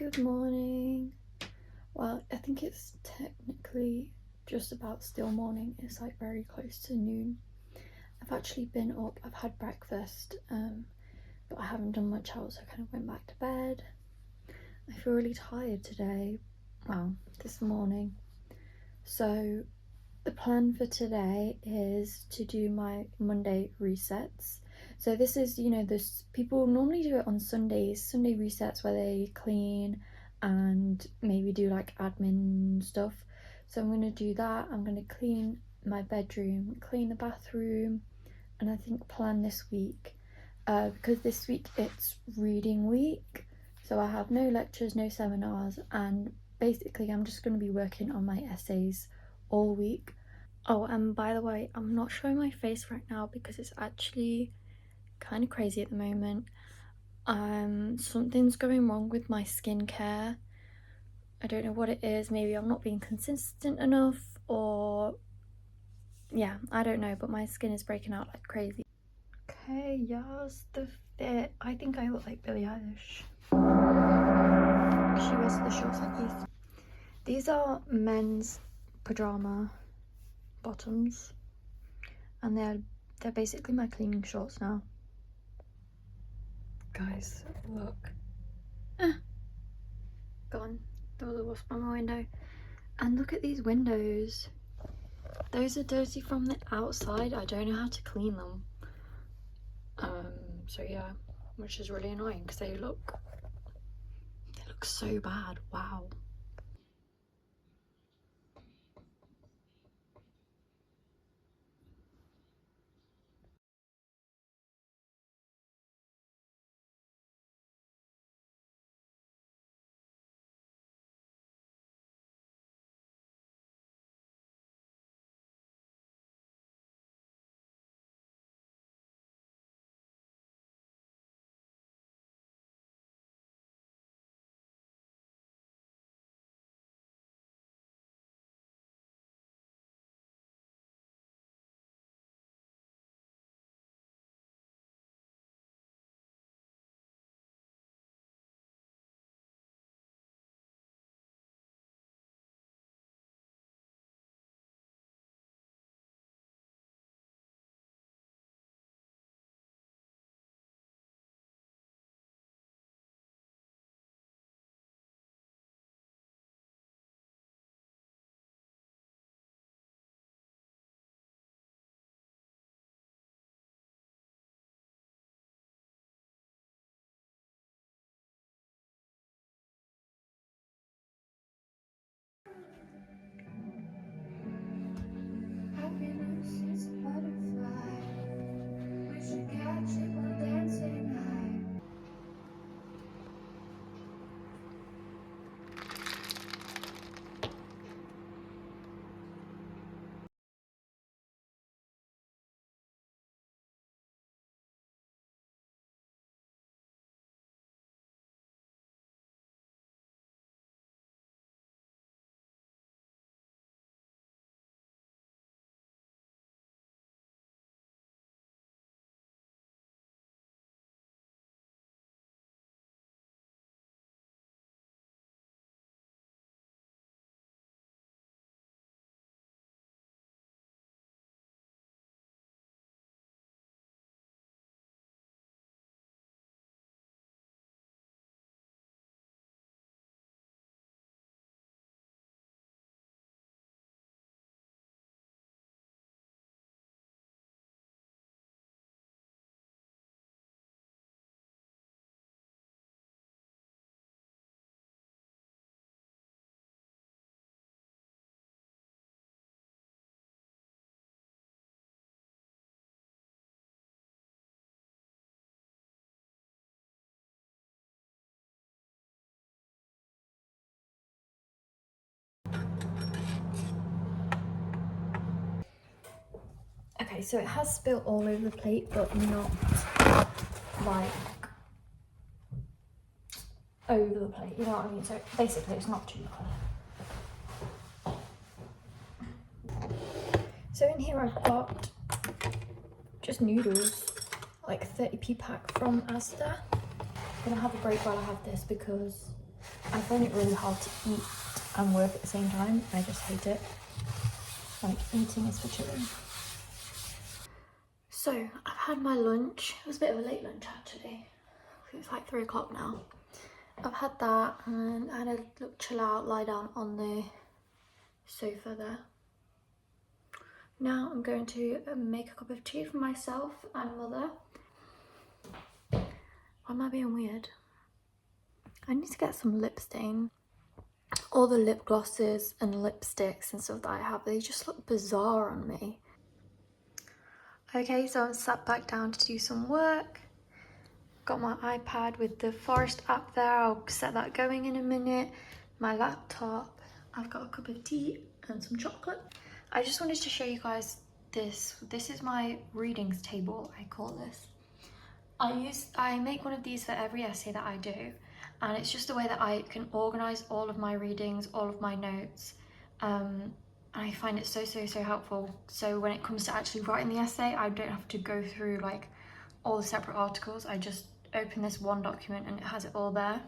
Good morning. Well, I think it's technically just about still morning. It's like very close to noon. I've actually been up, I've had breakfast, but I haven't done much else. I kind of went back to bed. I feel really tired today, well, this morning. So the plan for today is to do my Monday resets. So this is, this people normally do it on Sundays, Sunday resets where they clean and maybe do like admin stuff. So I'm going to do that. I'm going to clean my bedroom, clean the bathroom, and I think plan this week, because this week it's reading week. So I have no lectures, no seminars, and basically I'm just going to be working on my essays all week. Oh, and by the way, I'm not showing my face right now because it's actually kind of crazy at the moment. Something's going wrong with my skincare. I don't know what it is. Maybe I'm not being consistent enough, or yeah, I don't know, but my skin is breaking out like crazy. Okay, yes, the fit. I think I look like Billie Eilish. She wears the shorts like these. These are men's pajama bottoms, and they're basically my cleaning shorts now. Guys, look. Gone. There was a wasp on my window. And look at these windows. Those are dirty from the outside. I don't know how to clean them. So yeah, which is really annoying because they look so bad. Wow. Happiness is a butterfly. We should catch it while dancing high. Okay, so it has spilt all over the plate, but not like over the plate, you know what I mean? So basically it's not too bad. So in here I've got just noodles, like 30p pack from Asda. I'm gonna have a break while I have this because I find it really hard to eat and work at the same time. I just hate it. Like, eating is for chilling. So, I've had my lunch. It was a bit of a late lunch actually. It's like 3 o'clock now. I've had that and I had a little chill out, lie down on the sofa there. Now I'm going to make a cup of tea for myself and mother. Why am I being weird? I need to get some lip stain. All the lip glosses and lipsticks and stuff that I have, they just look bizarre on me. Okay, so I'm sat back down to do some work. Got my iPad with the Forest app there. I'll set that going in a minute. My laptop. I've got a cup of tea and some chocolate. I just wanted to show you guys this. This is my readings table, I call this. I make one of these for every essay that I do, and it's just a way that I can organize all of my readings, all of my notes. I find it so helpful. So when it comes to actually writing the essay, I don't have to go through like all the separate articles. I just open this one document and it has it all there.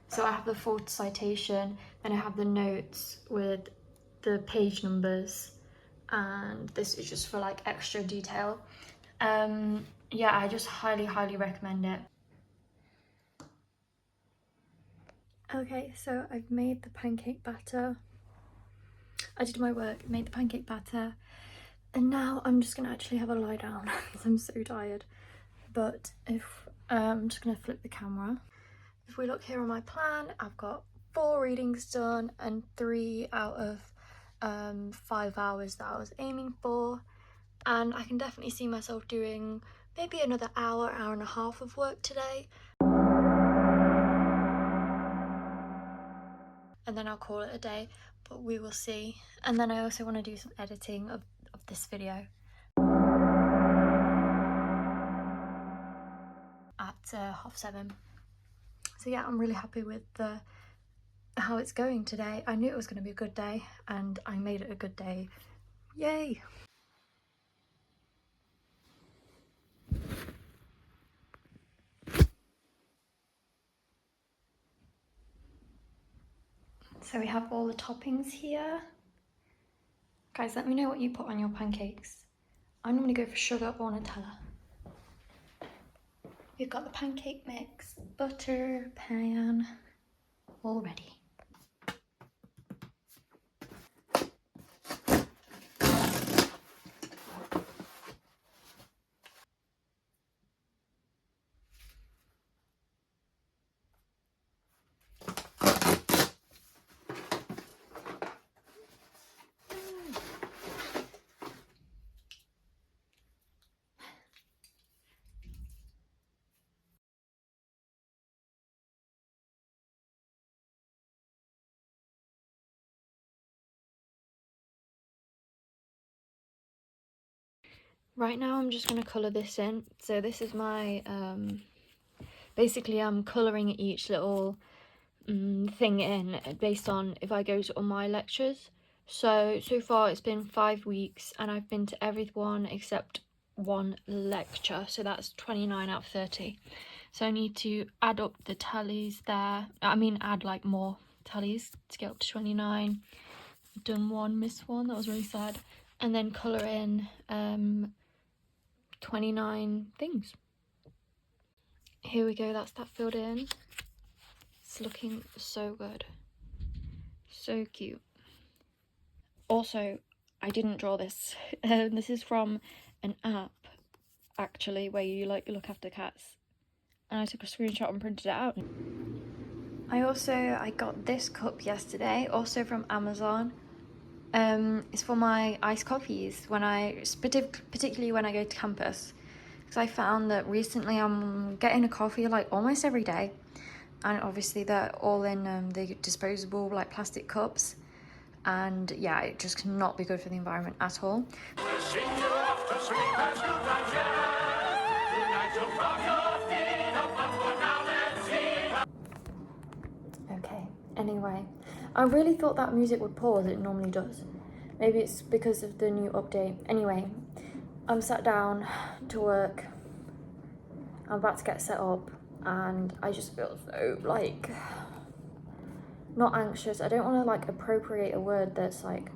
So I have the full citation, then I have the notes with the page numbers, and this is just for like extra detail. Yeah, I just highly recommend it. Okay, so I've made the pancake batter. I did my work, made the pancake batter, and now I'm just gonna actually have a lie down because I'm so tired. But if I'm just gonna flip the camera. If we look here on my plan, I've got 4 readings done and 3 out of 5 hours that I was aiming for, and I can definitely see myself doing maybe another hour and a half of work today, and then I'll call it a day, but we will see. And then I also want to do some editing of this video at 7:30. So yeah, I'm really happy with how it's going today. I knew it was going to be a good day and I made it a good day. Yay! So we have all the toppings here. Guys, let me know what you put on your pancakes. I'm going to go for sugar or Nutella. We've got the pancake mix, butter, pan, all ready. Right now I'm just going to colour this in. So this is my, basically I'm colouring each little thing in based on if I go to all my lectures. So far it's been 5 weeks and I've been to every one except 1 lecture. So that's 29 out of 30. So I need to add up the tallies there. I mean add like more tallies to get up to 29. I've done 1, missed 1, that was really sad. And then colour in 29 things. Here we go, that's that filled in. It's looking so good. So cute. Also, I didn't draw this. This is from an app, actually, where you like look after cats. And I took a screenshot and printed it out. I got this cup yesterday, also from Amazon. It's for my iced coffees particularly when I go to campus, because I found that recently I'm getting a coffee like almost every day, and obviously they're all in the disposable like plastic cups, and yeah, it just cannot be good for the environment at all. Okay, anyway, I really thought that music would pause, it normally does. Maybe it's because of the new update. Anyway, I'm sat down to work. I'm about to get set up and I just feel so like not anxious. I don't want to like appropriate a word that's like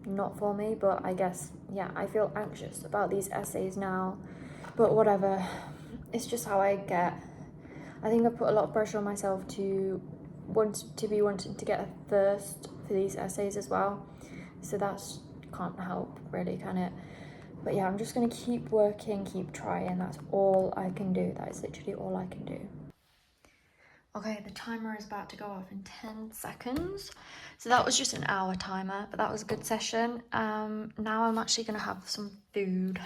not for me, but I guess, yeah, I feel anxious about these essays now, but whatever. It's just how I get. I think I've put a lot of pressure on myself to wanting to get a first for these essays as well, so that's can't help really, can it? But yeah, I'm just gonna keep working, keep trying. That's all I can do. That is literally all I can do. Okay, the timer is about to go off in 10 seconds. So that was just an hour timer, but that was a good session. Now I'm actually gonna have some food.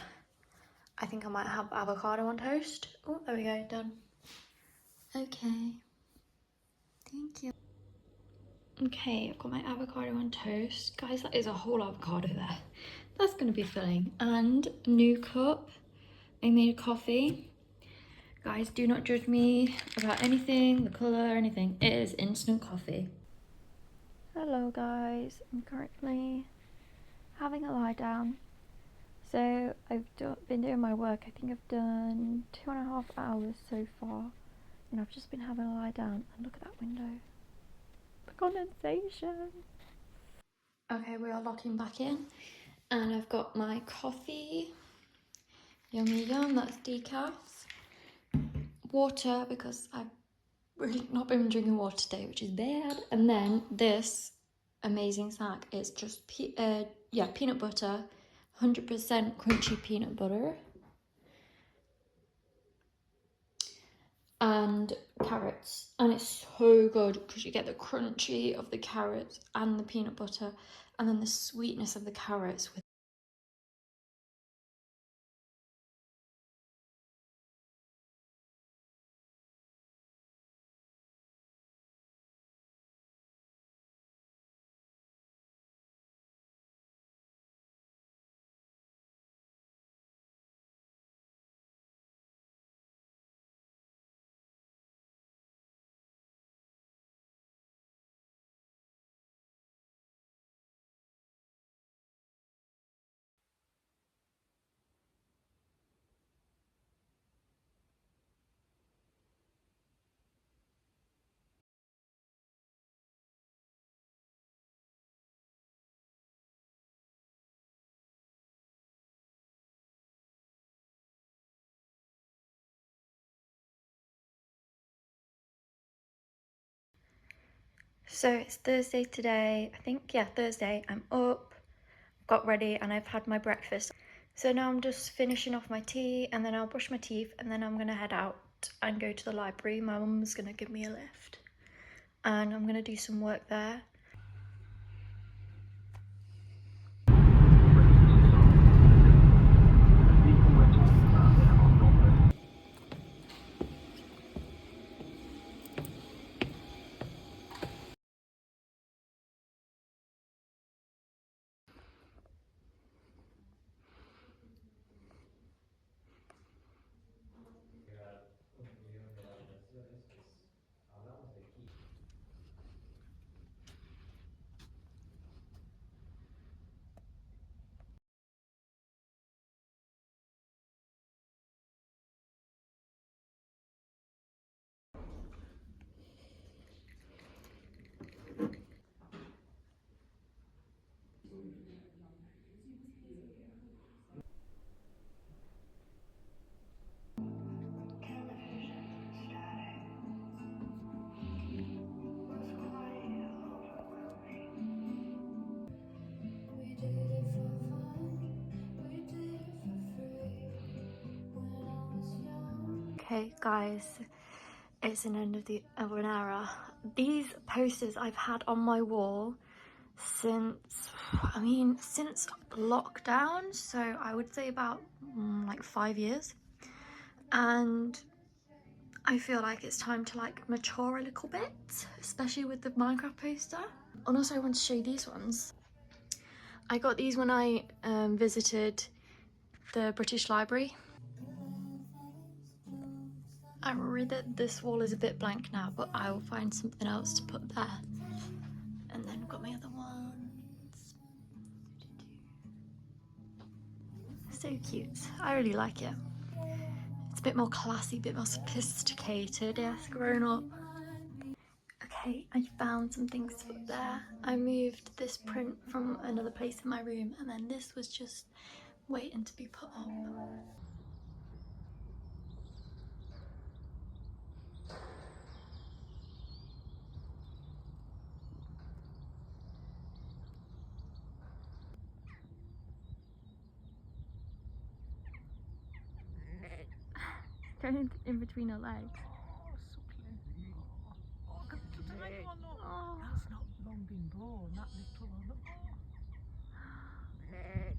I think I might have avocado on toast. Oh, there we go, done. Okay, thank you. Okay, I've got my avocado on toast. Guys, that is a whole avocado there. That's gonna be filling. And a new cup. I made a coffee. Guys, do not judge me about anything, the colour, anything. It is instant coffee. Hello guys, I'm currently having a lie down. So I've been doing my work. I think I've done 2.5 hours so far. And I've just been having a lie down. And look at that window. The condensation. Okay, we are locking back in. And I've got my coffee. Yummy yum, that's decaf. Water, because I've really not been drinking water today, which is bad. And then this amazing snack is just peanut butter, 100% crunchy peanut butter, and carrots. And it's so good because you get the crunchy of the carrots and the peanut butter, and then the sweetness of the carrots with. So it's Thursday today, I think, yeah, Thursday. I'm up, got ready, and I've had my breakfast. So now I'm just finishing off my tea, and then I'll brush my teeth, and then I'm gonna head out and go to the library. My mum's gonna give me a lift, and I'm gonna do some work there. Okay guys, it's an end of an era. These posters I've had on my wall since lockdown, so I would say about like 5 years, and I feel like it's time to like mature a little bit, especially with the Minecraft poster. And also I want to show you these ones. I got these when I visited the British Library. I'm worried that this wall is a bit blank now, but I will find something else to put there. And then I've got my other ones. So cute. I really like it. It's a bit more classy, a bit more sophisticated, yes, grown up. Okay, I found some things to put there. I moved this print from another place in my room, and then this was just waiting to be put up. Going in between her legs. Oh, suckling. Oh, look at the tiny one, look. Oh. That's not long been born, that little one. Oh.